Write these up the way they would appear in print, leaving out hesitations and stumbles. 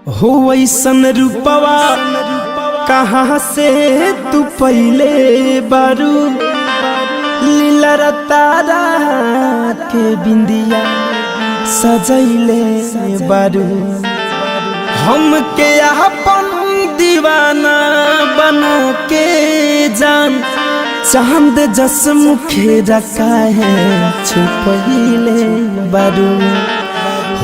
हो वैसन रूपवा कहाँ से तू पहले बारू लीला तारा के बिंदिया सजैले बारू हमके अपन दीवाना बना के जान चांद जस मुखे रखा है छुपैले बारू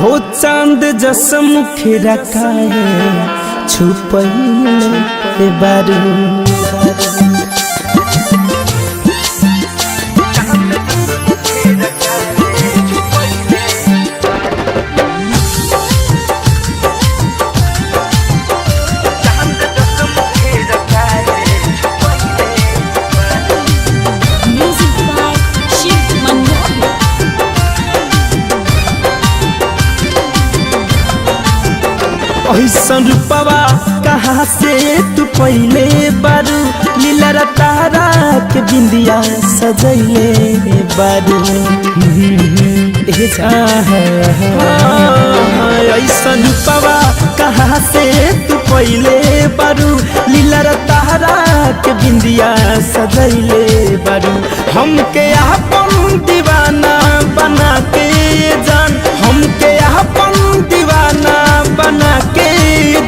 हो चांद जस मुखे रखा है छुपैले बारू ऐसन रूपवा कहाँ से तू पहले बारू लीला तारा के बिंदिया सजैले बारू ऐसन रूपवा कहाँ से तू पहले बारू लीला तारा के बिंदिया सजैले बारू हमके अपन दीवाना बना के जान हमके अपन दीवाना बना के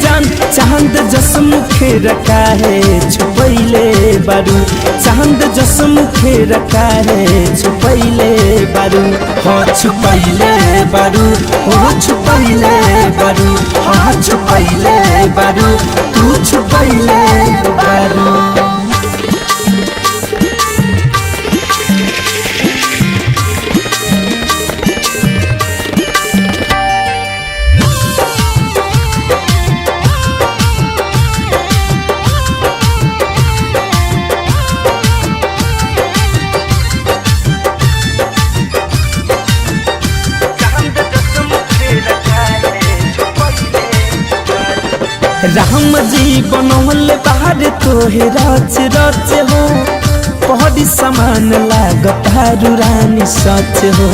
जान चांद जस मुखे रखा है छुपैले बारू चांद जस मुखे रखा है छुपैले बारू हाँ छुपैले बारू हो छुपैले बारू हाँ छुपैले बारू तू छुपैले बारू राम जी बनौल बाहर तोहे रच रच हो पहड़ी समान लागत हारू रानी सच हो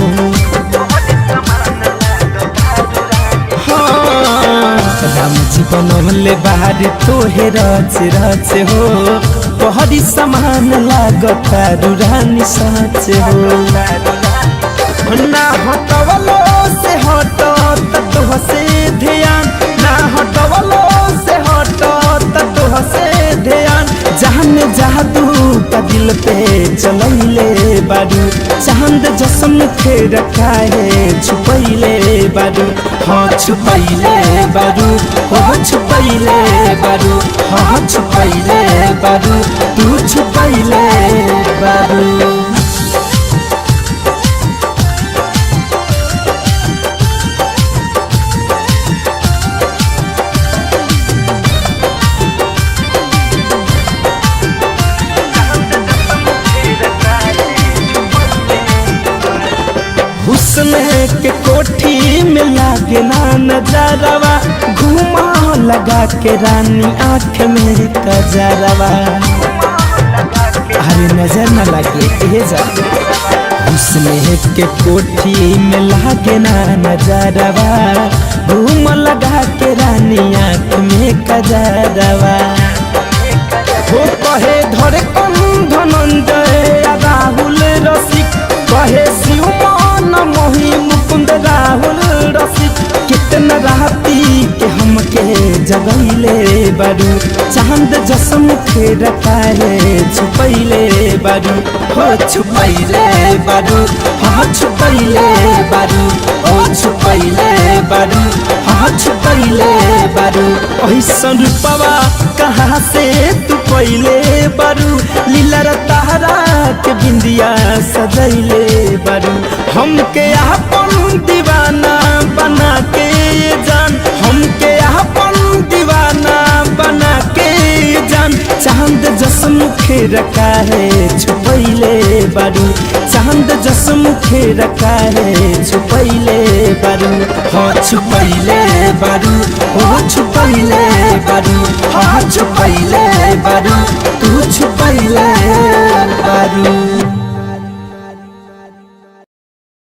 हाँ राम जी बनौल बाहर तोहे रच रच हो पहड़ी समान लागत हारू रानी सच हो ना हटवलो से हटो तत्व से ध्यान ना हटवलो से ध्यान जान जादू का दिल पे चलैले बारू चांद जसम के रखा है छुपैले बारू हाँ छुपैले बारू हो छुपैले बारू हाँ छुपैले बारू तू छुपैले बारू हुस्न के कोठी में लागे ना नजरवा घुमा लगा के रानी आँख में कजरवा अरे नजर न लगे जा हुस्न के कोठी में लागे ना नजरवा घूम लगा के रानी आँख में कजरवा हो कहे धरे कौन धनंजय राहुल रसिक कहे शिवमान मोही मुकुंद राहुल रसिक कितना राती के हमके जगैले बारू चांद जस मुखे रखा है छुपैले बारू हो छुपैले बारू हाँ छुपैले बारू हो छुपैले बारू हाँ छुपैले बारू ऐसन रूपवा कहाँ से तू पहले बारू लीला तारा के बिंदिया सजैले बारू हमके अपन दीवाना बना के जान हमके अपन दीवाना बना के जान चांद जस मुखे रखा है छुपैले बारू चांद जस मुखे रखा है छुपैले बारू हाँ छुपैले बारू हो छुपैले बारू हाँ छुपैले बारू तू छुपैले